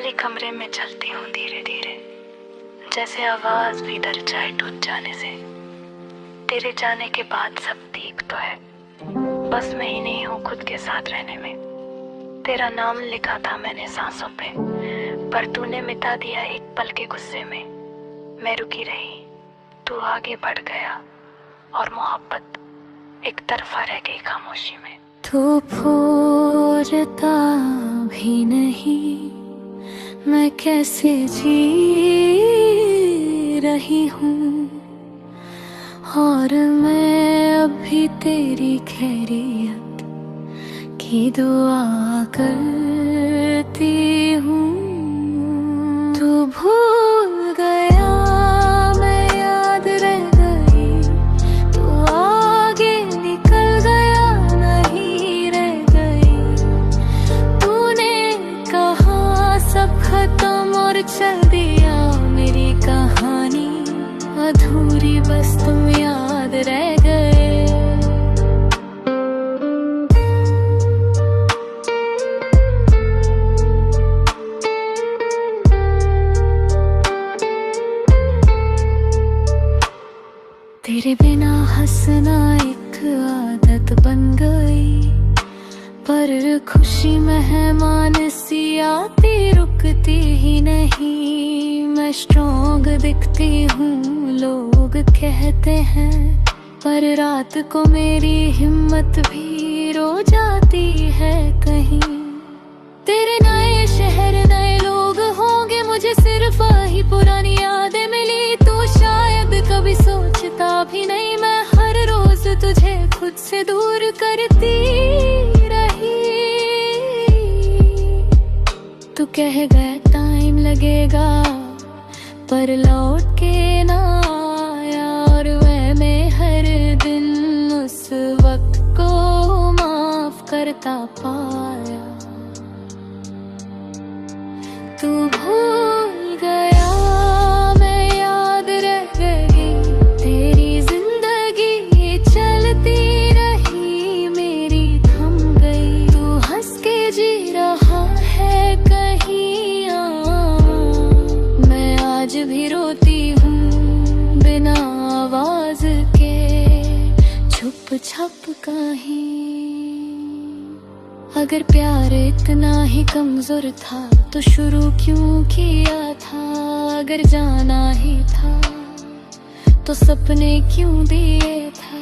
खाली कमरे में चलती हूँ धीरे धीरे, जैसे आवाज भी डर जाए टूट जाने से। तेरे जाने के बाद सब ठीक तो है, बस मैं ही नहीं हूँ खुद के साथ रहने में। तेरा नाम लिखा था मैंने सांसों पे, पर तूने मिटा दिया एक पल के गुस्से में। मैं रुकी रही, तू आगे बढ़ गया, और मोहब्बत एक तरफा रह गई खामोशी में। तू पूछता भी नहीं मैं कैसे जी रही हूँ, और मैं अभी तेरी खैरियत की दुआ करती हूँ। तू भूल गया मैं याद रह गई, तू आगे निकल गया नहीं रह गई। तूने कहा सब खत्म और चल दिया मेरी कहानी अधूरी, बस तुम याद रह गए। तेरे बिना हंसना एक आदत बन गई, पर खुशी मेहमान सी आती रुकती ही नहीं। मैं स्ट्रॉन्ग दिखती हूँ लोग कहते हैं, पर रात को मेरी हिम्मत भी रो जाती है कहीं। तेरे नए शहर नए लोग होंगे, मुझे सिर्फ वही पुरानी यादें मिली। तू शायद कभी सोचता भी नहीं, मैं हर रोज तुझे खुद से दूर करती रही। तू कह गया टाइम लगेगा, पर लौट के ना आया, और मैं हर दिन उस वक्त को माफ करता पाया। तू भूल गया मैं याद रह गई, तेरी जिंदगी चलती रही मेरी थम गई। तू हंस के जी रहा है कहीं, मैं आज भी रोती हूँ बिना आवाज के, छुप छप कहीं। अगर प्यार इतना ही कमजोर था तो शुरू क्यों किया था? अगर जाना ही था तो सपने क्यों दिए था?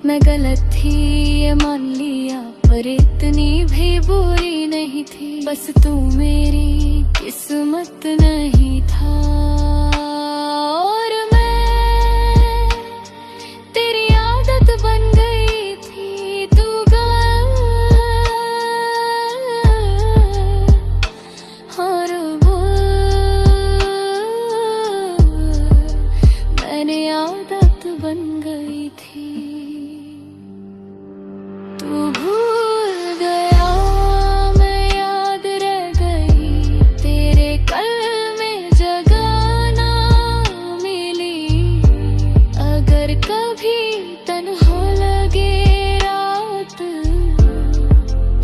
मैं गलत थी ये मान लिया, पर इतनी भी बुरी नहीं थी। बस तू मेरी किस्मत नहीं था, और मैं तेरी आदत बन गई थी। तू और मैंने आदत बन गई थी। तू भूल गया मैं याद रह गई, तेरे कल में जगह ना मिली। अगर कभी तन्हा लगे रात,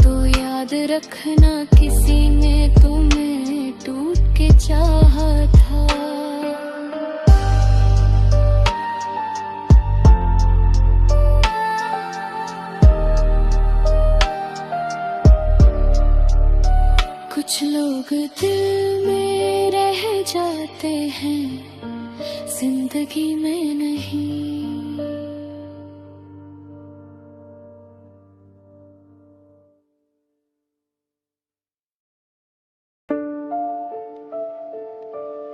तो याद रखना किसी ने तुम्हें टूट के चाहा था। कुछ लोग दिल में रह जाते हैं, जिंदगी में नहीं।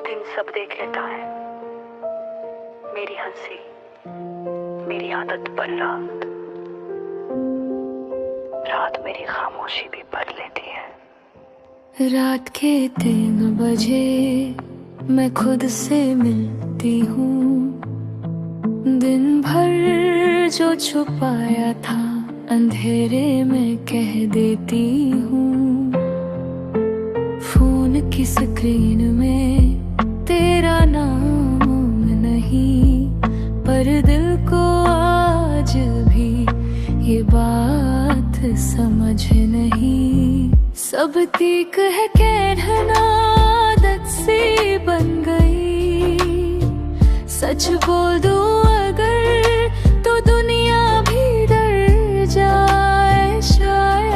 दिन सब देख लेता है, मेरी हंसी मेरी आदत पर रात, रात मेरी खामोशी भी पढ़ लेती है। रात के 3 बजे मैं खुद से मिलती हूँ, दिन भर जो छुपाया था अंधेरे में कह देती हूँ। फोन की स्क्रीन में तेरा नाम नहीं, पर दिल को आज भी ये बात समझ नहीं। सब तीक है कहना सी बन गई। सच बोल दूं अगर तो दुनिया भी डर जाए शायद।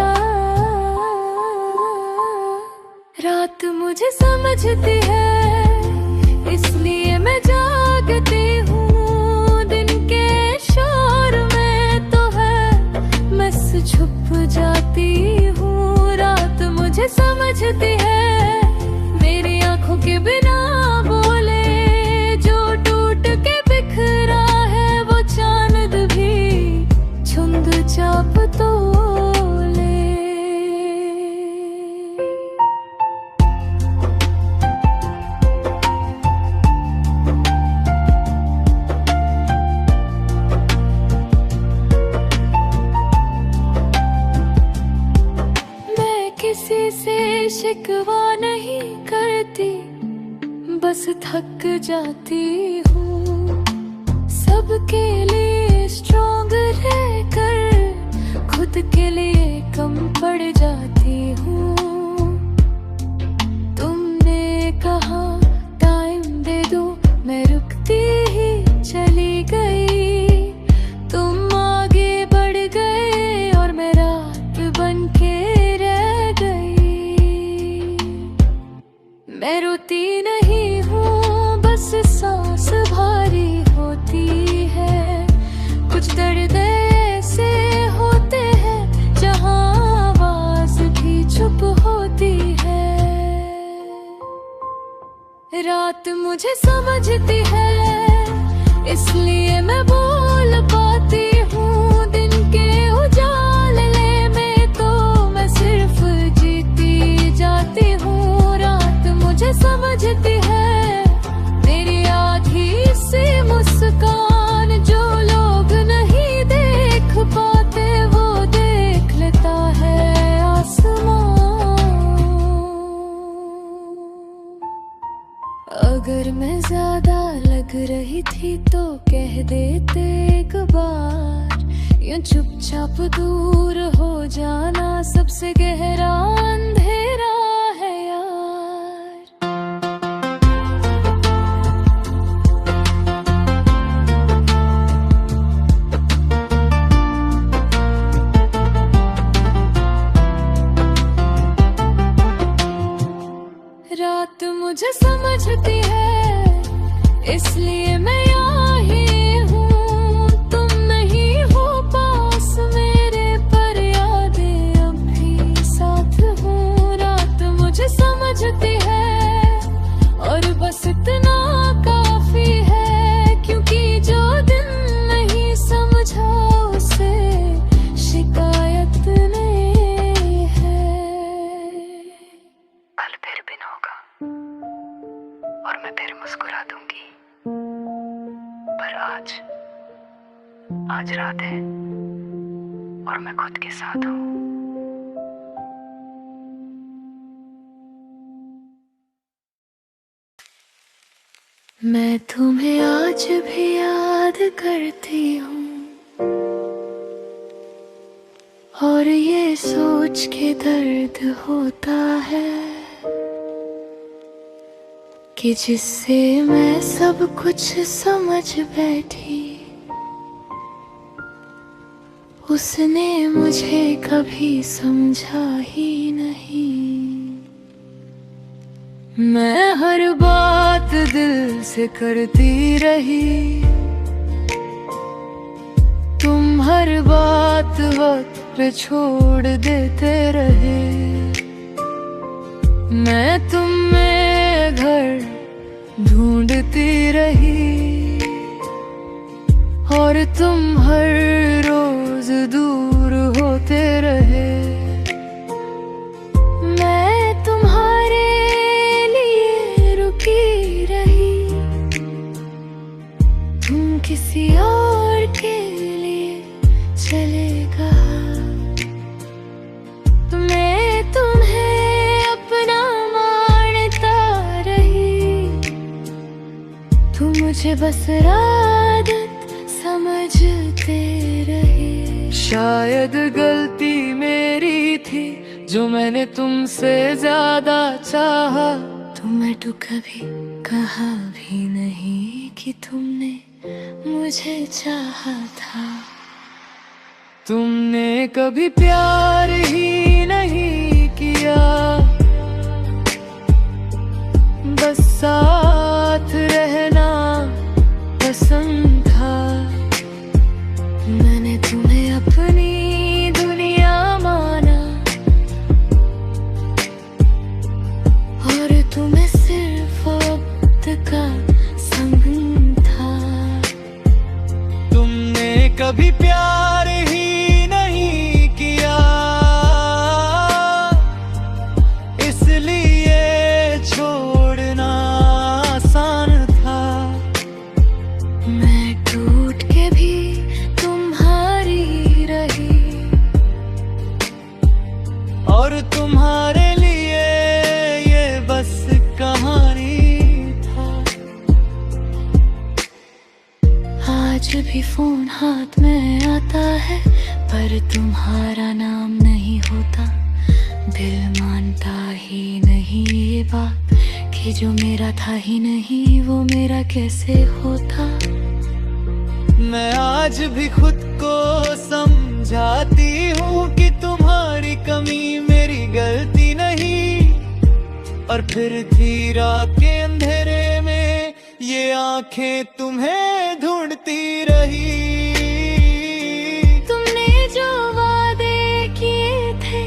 रात मुझे समझती है इसलिए मैं जागती हूँ। दिन के शोर में तो है बस छुप जाती हूँ। रात मुझे समझती है मेरी आंखों के बिना बोले। जो टूट के बिखरा है वो चांद भी छुंद चाप तोले। किसी से शिकवा नहीं करती बस थक जाती हूँ। सबके लिए स्ट्रॉन्ग रहकर खुद के लिए कम पड़ जाती हूँ। तुमने कहा टाइम दे दो मैं रुकती ही चली गई। तुम आगे बढ़ गए और मैं रात बन के मैं रोती नहीं हूँ बस सांस भारी होती है। कुछ दर्द ऐसे होते हैं जहाँ आवाज भी चुप होती है। रात मुझे समझती है इसलिए मैं बोल पाती हूँ। दिन के उजाले में तो मैं सिर्फ जीती जाती हूँ। मुझे समझती है मेरी आधी सी मुस्कान जो लोग नहीं देख पाते वो देख लेता है आसमान। अगर मैं ज्यादा लग रही थी तो कह देते एक बार। यूं चुपचाप दूर हो जाना सबसे गहरा अंधेरा है यार। रात मुझे समझती है इसलिए मैं यहाँ ही हूँ। तुम नहीं हो पास मेरे पर यादें अब भी साथ हूँ। रात मुझे समझती है और बस इतना काफी है क्योंकि जो दिन नहीं समझा उसे शिकायत नहीं है। कल फिर दिन होगा और मैं फिर मुस्कुरा दूंगी, पर आज रात है और मैं खुद के साथ हूँ। मैं तुम्हें आज भी याद करती हूँ और ये सोच के दर्द होता है कि जिससे मैं सब कुछ समझ बैठी उसने मुझे कभी समझा ही नहीं। मैं हर बात दिल से करती रही, तुम हर बात वक्त पे छोड़ देते रहे। मैं तुम में घर ढूंढती रही और तुम हर रोज दूर होते रहे। मैं तुम्हारे लिए रुकी रही, तुम किसी और के लिए चले गए। मैं तुम्हें अपना मानता रही, तुम मुझे बस आदत समझते रहे। शायद गलती मेरी थी जो मैंने तुमसे ज्यादा चाहा तुम्हें तो कभी कहा भी नहीं कि तुमने मुझे चाहा था। तुमने कभी प्यार ही नहीं किया, बस साथ रहना पसंद था। मैंने तुम्हें अपनी दुनिया माना और तुम्हें सिर्फ वक्त का संग था। तुमने कभी प्यार ही नहीं किया, इसलिए छोड़ना आसान था। मैं टूट के भी तुम्हारी रही और तुम्हारे लिए ये बस कहानी था। आज भी फोन हाथ में आता है पर तुम्हारा नाम नहीं होता। दिल मानता ही नहीं ये बात कि जो मेरा था ही नहीं वो मेरा कैसे होता। मैं आज भी खुद को समझाती हूँ कि तुम्हारी कमी मेरी गलती नहीं। और फिर भी रात के अंधेरे में ये आंखें तुम्हें ढूंढती रही। तुमने जो वादे किए थे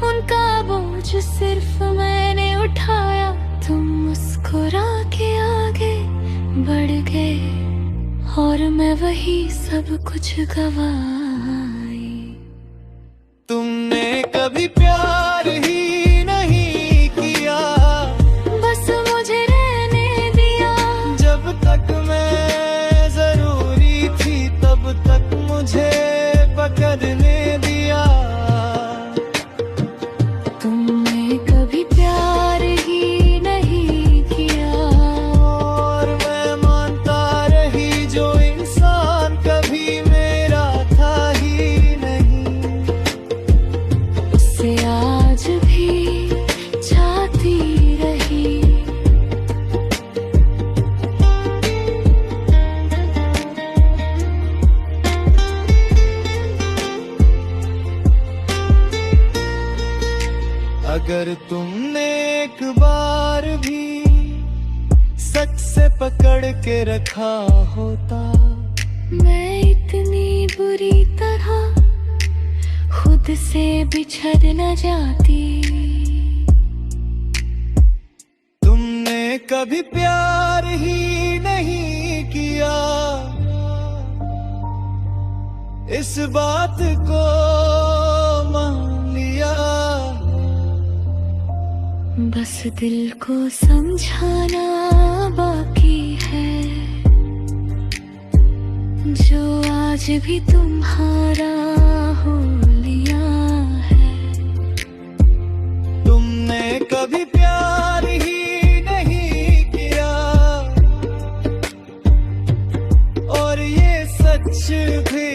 उनका बोझ सिर्फ मैंने उठाया। तुम मुस्कुरा के आगे बढ़ गए और मैं वही सब कुछ गवाई। तुमने कभी प्यार ही नहीं किया, बस मुझे रहने दिया। जब तक मैं जरूरी थी तब तक मुझे पकड़ने दिया। तुमने कभी प्यार ही नहीं किया और मैं मानता रही जो इंसान कभी मेरा था ही नहीं। उससे आज भी चाहती रही। अगर तुमने एक बार भी सच से पकड़ के रखा होता, मैं इतनी बुरी तरह खुद से बिछड़ न जाती। तुमने कभी प्यार ही नहीं किया, इस बात को मान लिया। बस दिल को समझाना बाकी है जो आज भी तुम्हारा हो लिया है। तुमने कभी प्यार ही नहीं किया और ये सच भी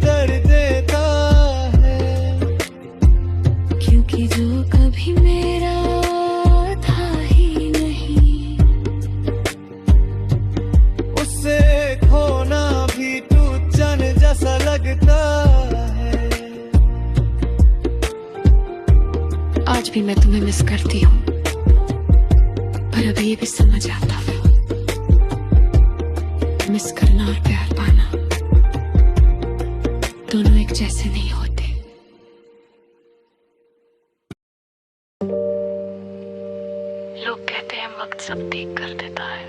दर्द देता है। क्योंकि जो कभी मेरा था ही नहीं उससे खोना भी टूटन जैसा लगता है। आज भी मैं तुम्हें मिस करती हूँ पर अभी ये भी समझ आता है मिस करना और प्यार पाना दोनों एक जैसे नहीं होते। लोग कहते हैं वक्त सब ठीक कर देता है,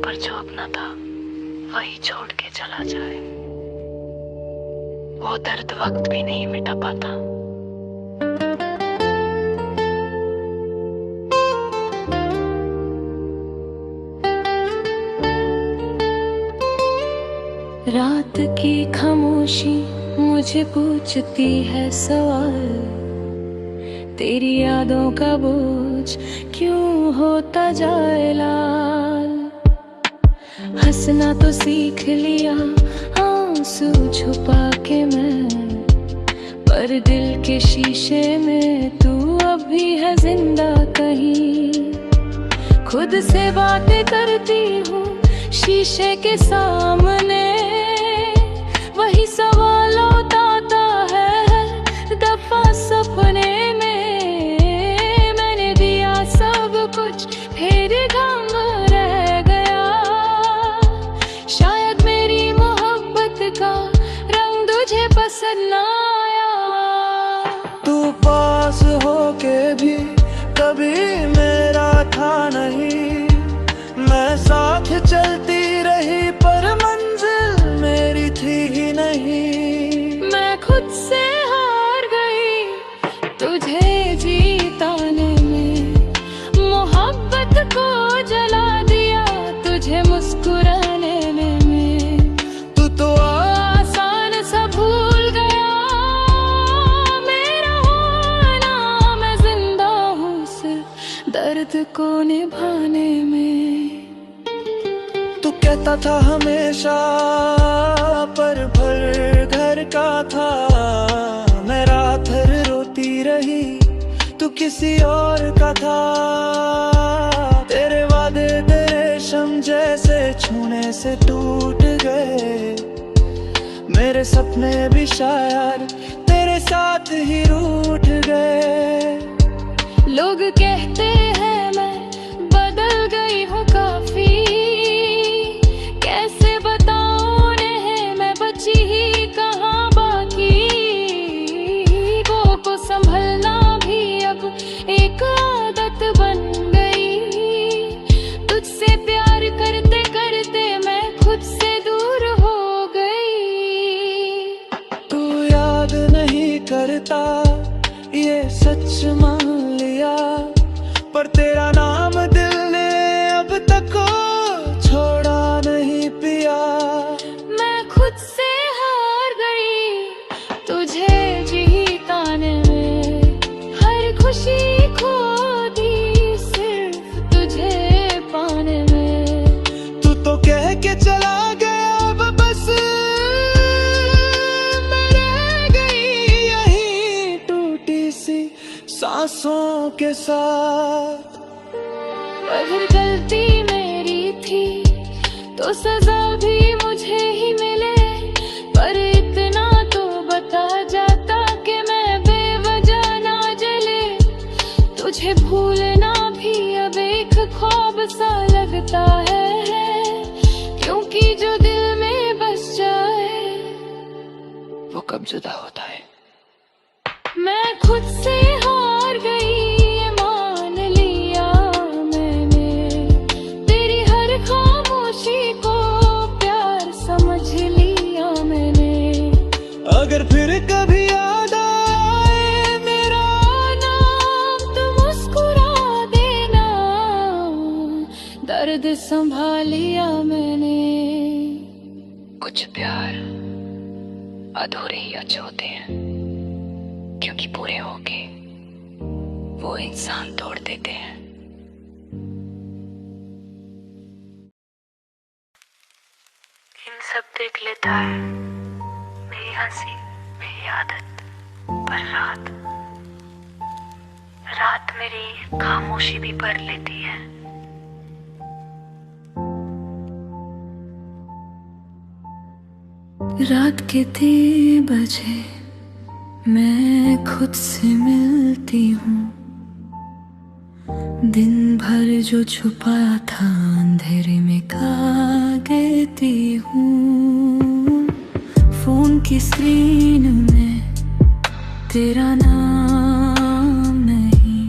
पर जो अपना था वही छोड़ के चला जाए वो दर्द वक्त भी नहीं मिटा पाता। रात की खामोशी मुझे पूछती है सवाल, तेरी यादों का बोझ क्यों होता जाए लाल। हंसना तो सीख लिया आंसू छुपा के मैं, पर दिल के शीशे में तू अब भी है जिंदा कर। कहीं। खुद से बातें करती हूँ शीशे के सामने, वही सवाल लौटाता है हर दफा सपने में। मैंने दिया सब कुछ फिर गम रह गया, शायद मेरी मोहब्बत का रंग तुझे पसंद ना आया। तू पास होके भी कभी मेरा था नहीं, मैं साथ चलती रही पर मंजिल मेरी थी ही नहीं। मैं खुद से हार गई तुझे जीताने में, मोहब्बत को जला दिया तुझे मुस्कुराने में। तू तो आसान सा भूल गया मेरा होना, मैं जिंदा हूँ सिर्फ दर्द को निभाने में। तू कहता था हमेशा पर भर घर का था, मैं रात भर रोती रही तू किसी और का था। तेरे वादे तेरे शम जैसे छूने से टूट गए, मेरे सपने भी शायद तेरे साथ ही रूठ गए। लोग कहते हैं मैं बदल गई हूँ काफी, कैसे बताऊं उन्हें मैं बची ही कहाँ बाकी। को संभलना भी अब एक आदत बन गई, तुझसे प्यार करते करते मैं खुद से दूर हो गई। तू याद नहीं करता ये सच मान लिया, पर तेरा नाम दिल ने अब तक छोड़ा नहीं पिया। मैं खुद से हार गई तुझे जीताने में, हर खुशी खो दी सिर्फ तुझे पाने में। तू तो कह के चला गया अब बस मैं रह गई यहीं टूटी सी सांसों के साथ। अगर गलती मेरी थी तो सजा भी मुझे ही मिले, पर इतना तो बता जाता कि मैं बेवजह ना जले। तुझे भूलना भी अब एक ख्वाब सा लगता है, क्योंकि जो दिल में बस जाए वो कब जुदा होता है। मैं खुद से हार गई ये मान लिया मैंने, तेरी हर खामोशी को प्यार समझ लिया मैंने। अगर फिर कभी याद आए मेरा नाम तो मुस्कुरा देना, दर्द संभाल लिया मैंने। कुछ प्यार अधूरे ही अच्छे होते हैं, क्योंकि पूरे होके वो इंसान तोड़ देते हैं। इन सब देख लेता है मेरी हंसी मेरी आदत, पर रात मेरी खामोशी भी भर लेती है। रात के 3 बजे मैं खुद से मिलती हूँ, दिन भर जो छुपा था अंधेरे में खा देती हूँ। फोन की स्क्रीन में तेरा नाम नहीं,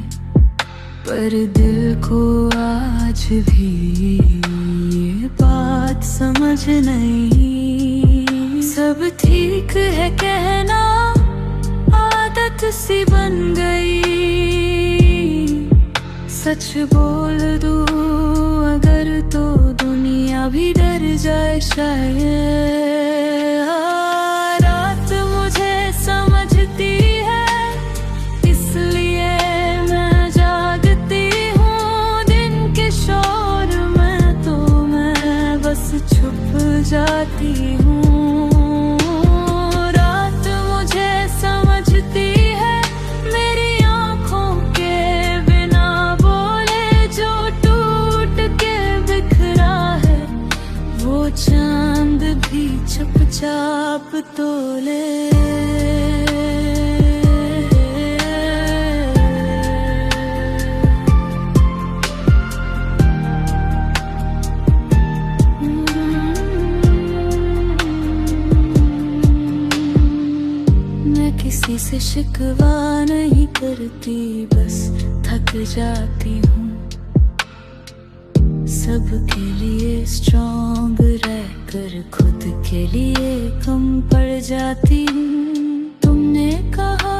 पर दिल को आज भी ये बात समझ नहीं। सब ठीक है कहना आदत सी बन गई, सच बोल दूं अगर तो दुनिया भी डर जाए शायद। रात मुझे समझती है इसलिए मैं जागती हूँ, दिन के शोर में तो मैं बस छुप जाती हूँ। समझती है मेरी आँखों के बिना वो तो ले। मैं किसी से शिकवा नहीं करती, बस थक जाती हूँ। सबके लिए स्ट्रॉन्ग रहकर खुद के लिए कम पड़ जाती हूँ। तुमने कहा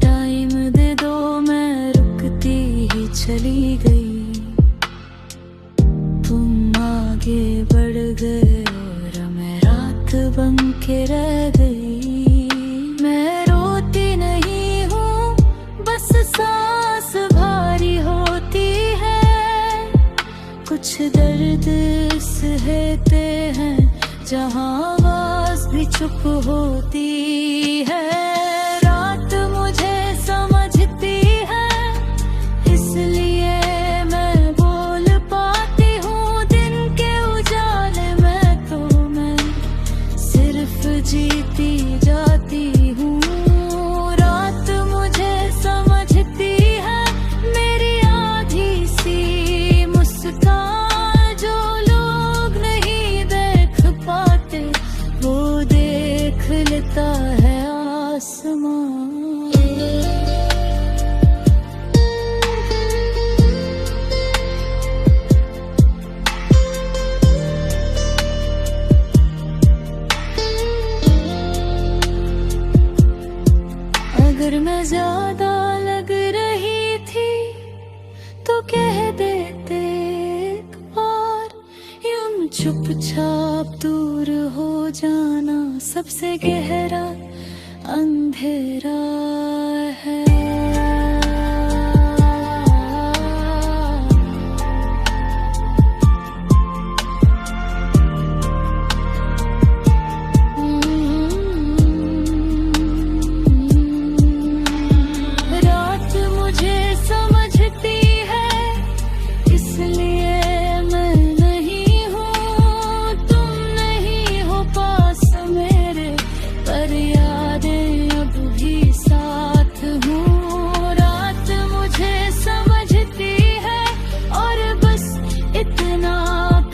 टाइम दे दो, मैं रुकती ही चली गई। तुम आगे बढ़ गए और मैं रात बन के रह गई। मैं रोती नहीं हूँ, बस सांस भारी होती है। कुछ दर्द सहते हैं जहाँ आवाज भी चुप होती है। रात मुझे समझती है, इसलिए मैं बोल पाती हूँ। दिन के उजाले में तो मैं सिर्फ जीती जाती हूँ। रात मुझे समझती है, मेरी आधी सी मुस्कान जो लोग नहीं देख पाते, वो देख लेता है आसमान। अगर मैं ज्यादा लग रही थी तो कह देते एक बार। यूं चुपचाप दूर हो जाना सबसे गहरा अंधेरा है। रात मुझे समझती है, इसलिए मैं नहीं हूँ। तुम नहीं हो पास मेरे, पर यादें अब भी साथ हूँ। रात मुझे समझती है और बस इतना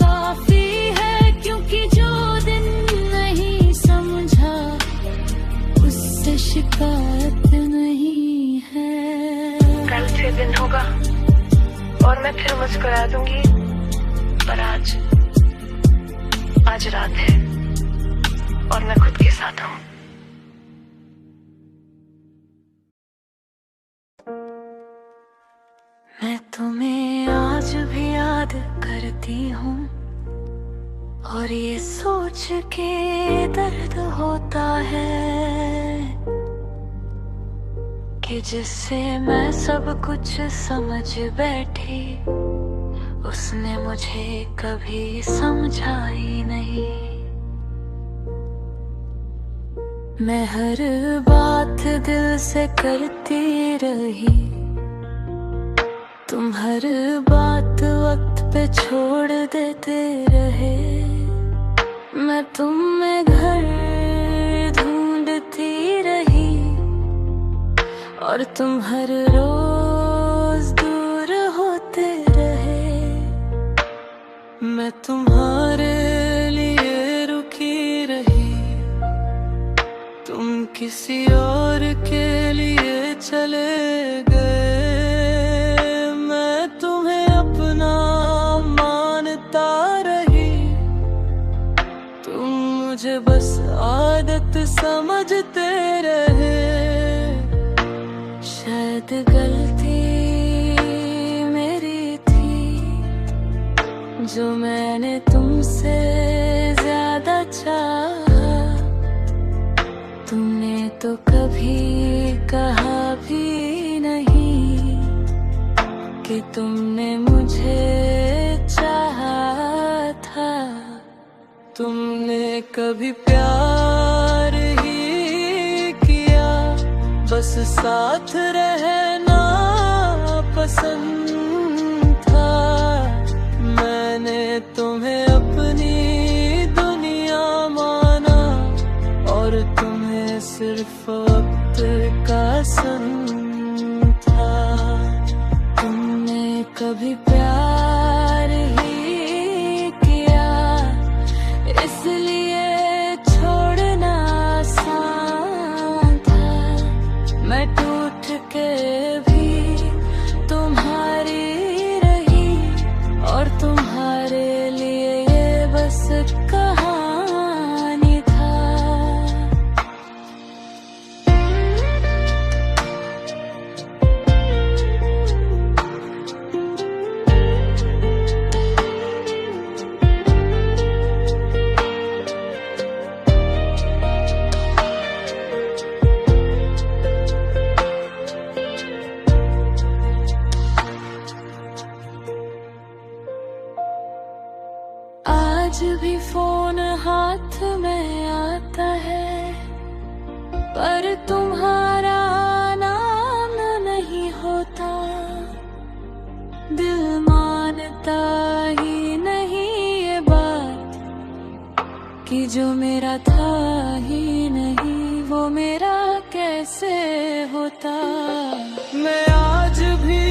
काफी है, क्योंकि जो दिन नहीं समझा उससे शिकायत नहीं है। कल से दिन होगा और मैं फिर मुस्कुरा दूंगी, पर आज रात है और मैं खुद के साथ हूँ। मैं तुम्हें आज भी याद करती हूँ, और ये सोच के दर्द होता है कि जिससे मैं सब कुछ समझ बैठी, उसने मुझे कभी समझा ही नहीं। मैं हर बात दिल से करती रही, तुम हर बात वक्त पे छोड़ देते रहे। मैं तुम में घर ढूंढती रही, और तुम हर रोज दूर होते रहे। मैं तुम्हारे लिए रुकी रही, तुम किसी और के लिए चले गए। मैं तुम्हें अपना मानता रही, तुम मुझे बस आदत समझते रहे। शायद गलती मेरी थी, जो मैंने तुमसे ज्यादा चाहा। तुमने तो कभी कहा भी नहीं कि तुमने मुझे चाहा था। तुमने कभी प्यार ही किया, बस साथ रहना पसंद था। मैंने तुम्हें अपनी दुनिया माना, और पसंद था। तुमने कभी प्यार ही किया, इसलिए छोड़ना आसान था। मैं टूट के भी तुम्हारी रही, और तुम्हारे लिए ये बस कहानी था। आज भी फोन हाथ में आता है, पर तुम्हारा नाम नहीं होता। दिल मानता ही नहीं ये बात, कि जो मेरा था ही नहीं वो मेरा कैसे होता। मैं आज भी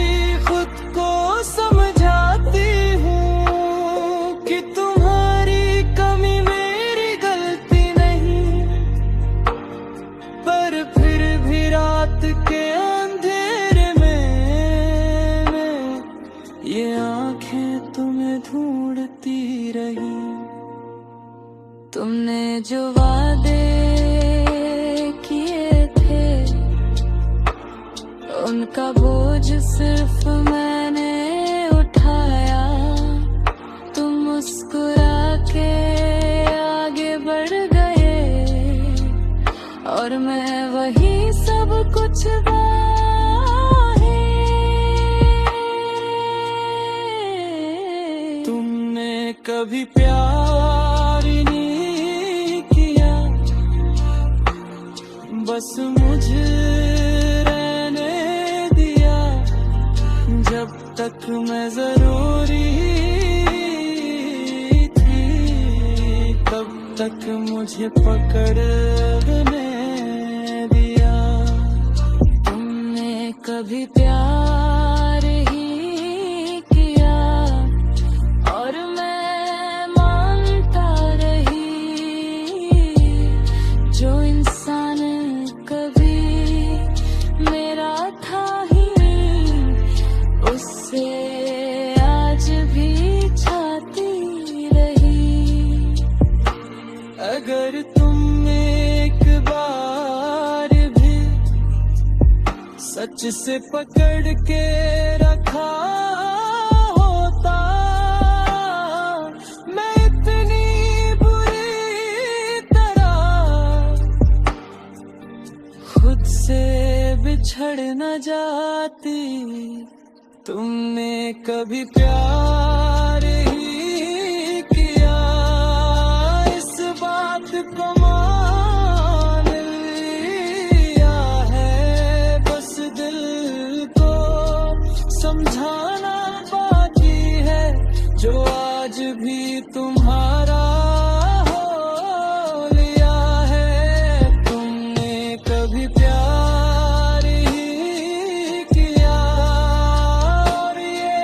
खुद को समझाती हूँ कि तुम्हारी कमी मेरी गलती नहीं, पर फिर भी रात के अंधेरे में ये आंखें तुम्हें ढूंढती रही। तुमने जो वादे किए थे, उनका बोझ सिर्फ मैंने उठाया। तुम मुस्कुरा के आगे बढ़ गए, और मैं वही सब कुछ तुमने कभी प्यार नहीं किया, बस मुझे रहने दिया। जब तक मैं जरूरी थी, तब तक मुझे पकड़ने दिया। तुमने कभी प्यार ही किया, और मैं मानता रही। जो इंसान कभी मेरा था ही नहीं, उससे आज भी छाती रही। अगर तुम एक बार भी सच से पकड़ के रखा होता, मैं इतनी बुरी तरह खुद से बिछड़ न जाती। तुमने कभी प्यार ही किया, इस बात को मान लिया है। बस दिल को समझाना बाकी है, जो आज भी तुम्हारा हो लिया है। तुमने कभी प्यार ही किया, और ये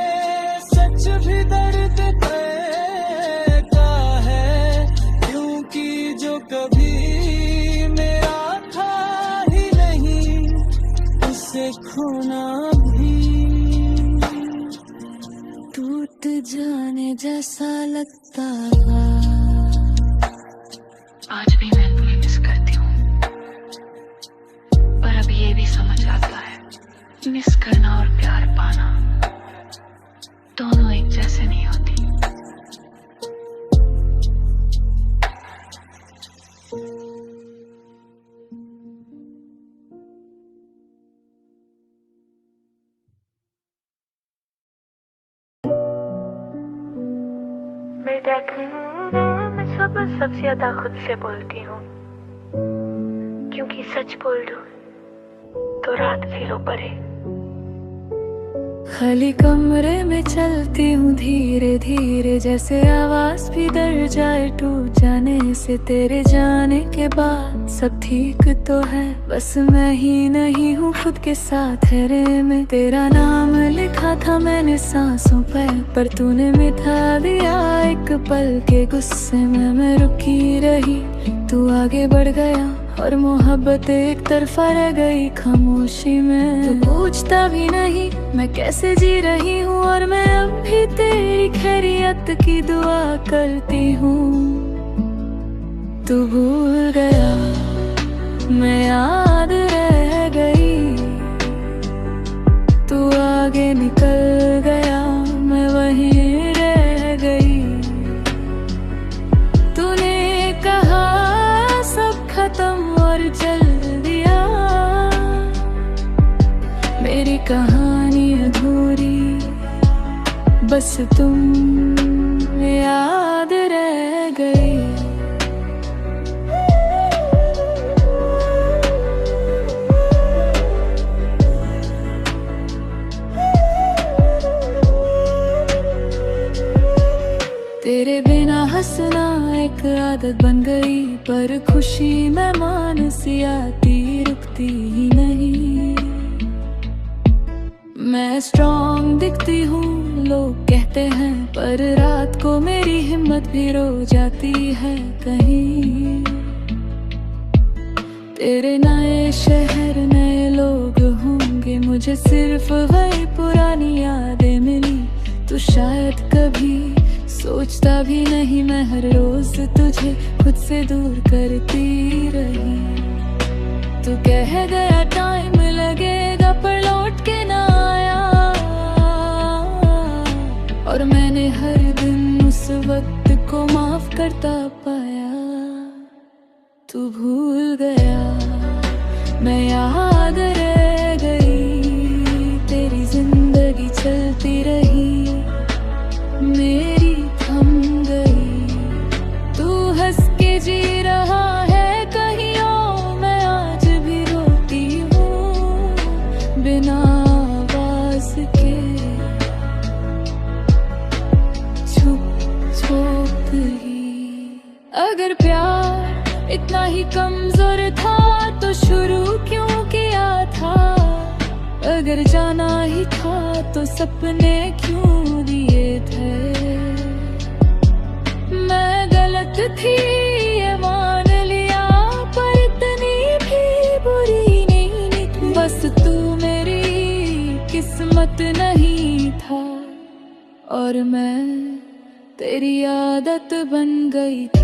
सच भी दर्द देता है, क्योंकि जो कभी मेरा था ही नहीं, उसे खोना भी टूट जाने जैसा लगता था। आज भी मैं तुम्हें मिस करती हूँ, पर अब ये भी समझ आता है, मिस करना और प्यार पाना दोनों एक जैसे नहीं होती। मैं सबसे ज्यादा खुद से बोलती हूँ, क्योंकि सच बोल दूँ तो रात भी लो पड़े। खाली कमरे में चलती हूँ धीरे धीरे, जैसे आवाज भी डर जाए टूट जाने से। तेरे जाने के बाद सब ठीक तो है, बस मैं ही नहीं हूँ खुद के साथ है रे में। तेरा नाम लिखा था मैंने सांसों पर तूने मिटा दिया एक पल के गुस्से में। मैं रुकी रही, तू आगे बढ़ गया और मोहब्बत एक तरफा रह गई खामोशी में। तू पूछता भी नहीं मैं कैसे जी रही हूँ, और मैं अब भी तेरी खैरियत की दुआ करती हूँ। तू भूल गया मैं याद रह गई, तू आगे निकल गया मैं वहीं रह गई। तूने कहा सब खत्म और चल दिया, मेरी कहानी अधूरी बस तुम याद रह गई। तेरे बिना हंसना एक आदत बन गई, पर खुशी मेहमान सी आती रुकती ही नहीं। मैं स्ट्रॉन्ग दिखती हूँ लोग कहते हैं, पर रात को मेरी हिम्मत भी रो जाती है कहीं। तेरे नए शहर नए लोग होंगे, मुझे सिर्फ वही पुरानी यादें मिली। तू शायद कभी सोचता भी नहीं, मैं हर रोज तुझे खुद से दूर करती रही। तू कह गया टाइम लगेगा पर लौट के ना आया, और मैंने हर दिन उस वक्त को माफ करता पाया। तू भूल गया मैं याद रह गई, तेरी जिंदगी चलती रही मेरी थम गई। तू हंस के जी रहा है कहीं और, मैं आज भी रोती हूँ बिना आवाज के, छुप छुप ही। अगर प्यार इतना ही कमजोर था तो शुरू क्यों किया था? अगर जाना ही था तो सपने क्यों दिए थे? मैं गलत थी ये मान लिया, पर इतनी भी बुरी नहीं निकली। बस तू मेरी किस्मत नहीं था, और मैं तेरी आदत बन गई थी।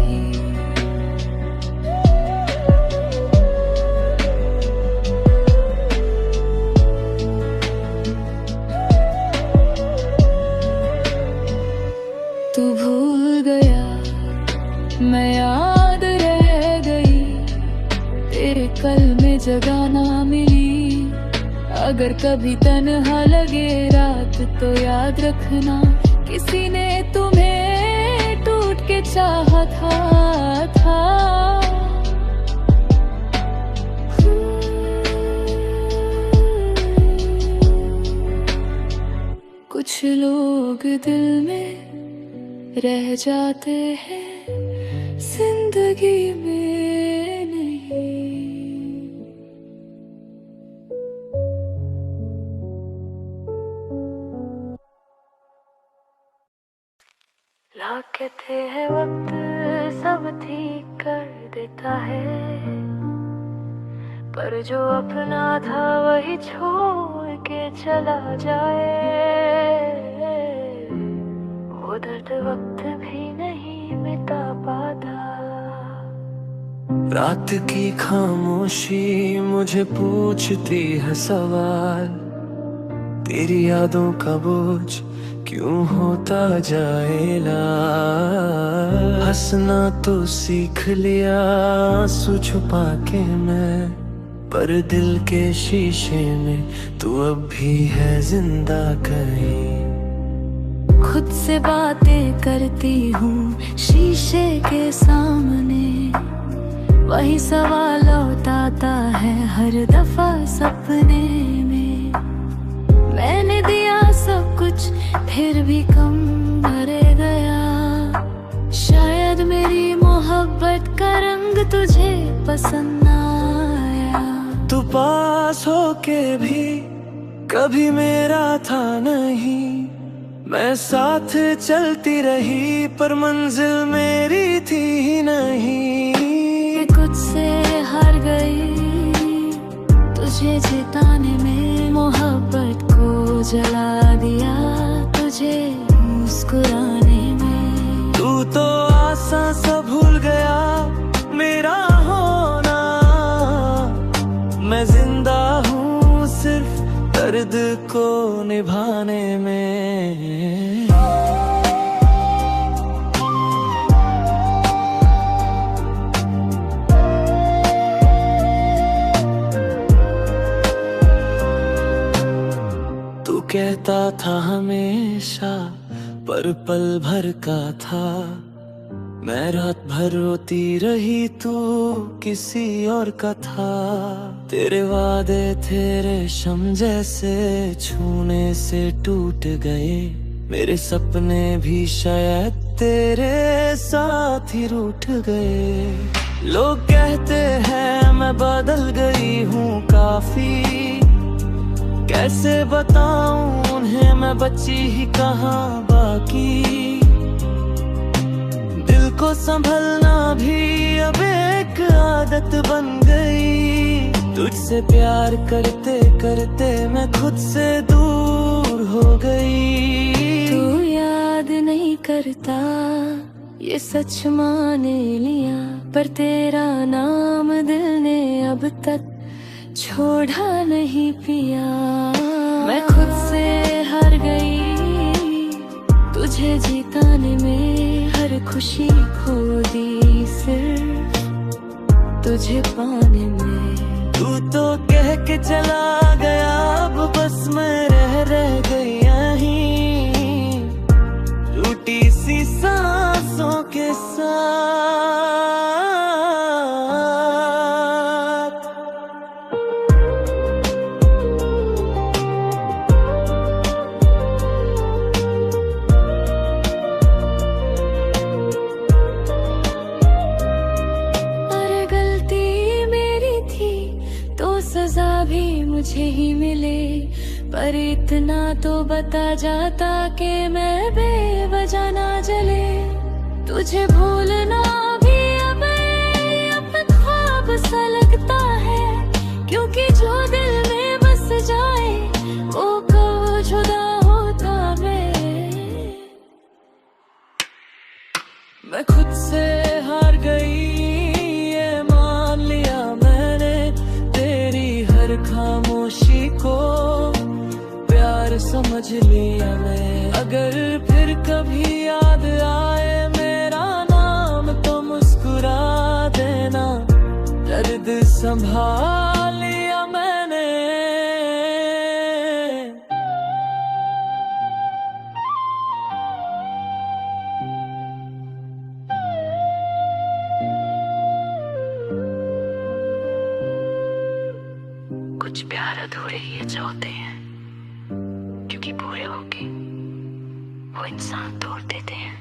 तू भूल गया मैं याद रह गई, तेरे कल में जगह ना मिली। अगर कभी तन्हा लगे रात तो याद रखना, किसी ने तुम्हें टूट के चाहा था। कुछ लोग दिल में रह जाते हैं, जिंदगी में नहीं। लोग कहते हैं वक्त सब ठीक कर देता है, पर जो अपना था वही छोड़ के चला जाए। वो दर्द वक्त भी नहीं मिटा पाता। रात की खामोशी मुझे पूछती है सवाल, तेरी यादों का बोझ क्यों होता जाएगा। हंसना तो सीख लिया आंसू छुपा के मैं, पर दिल के शीशे में तू अब भी है जिंदा कहीं। खुद से बातें करती हूँ शीशे के सामने, वही सवाल लौटाता है हर दफा सपने में। मैंने दिया तुझे पसंद ना आया। तू पास होके भी कभी मेरा था नहीं, मैं साथ चलती रही पर मंजिल मेरी थी ही नहीं। कुछ से हार गई तुझे जिताने में, मोहब्बत को जला दिया तुझे मुस्कुराने में। तू तो आसान सा भूल गया मेरा होना, मैं जिंदा हूँ सिर्फ दर्द को निभाने में। तू कहता था हमेशा पर पल भर का था, मैं रात भर रोती रही तू किसी और का था। तेरे वादे थे रेशम जैसे छूने से टूट गए, मेरे सपने भी शायद तेरे साथ ही रूठ गए। लोग कहते हैं मैं बदल गई हूँ काफी, कैसे बताऊं उन्हें मैं बची ही कहाँ बाकी। दिल को संभलना भी अब एक आदत बन गई, तुझसे प्यार करते करते मैं खुद से दूर हो गई। तू याद नहीं करता ये सच मान लिया, पर तेरा नाम दिल ने अब तक छोड़ा नहीं पिया। मैं खुद से हार गई तुझे जिताने में, हर खुशी खो दी सिर्फ तुझे पाने में। तू तो कह के चला गया अब बस मैं रह गई यहीं, टूटी सी सांसों के साथ। सजा भी मुझे ही मिले, पर इतना तो बता जाता कि मैं बेवजह ना जले। तुझे भूलना भी अब ख्वाब सा लगता है, क्योंकि जो दिल में बस जाए वो कब जुदा होता मैं खुद से हार गई ये मान लिया मैंने, हर खामोशी को प्यार समझ लिया मैं। अगर फिर कभी याद आए मेरा नाम तो मुस्कुरा देना, दर्द संभाल लिया मैंने। कुछ प्यार अधूरे ही अच्छा होते हैं, क्योंकि पूरे होके वो इंसान तोड़ देते हैं।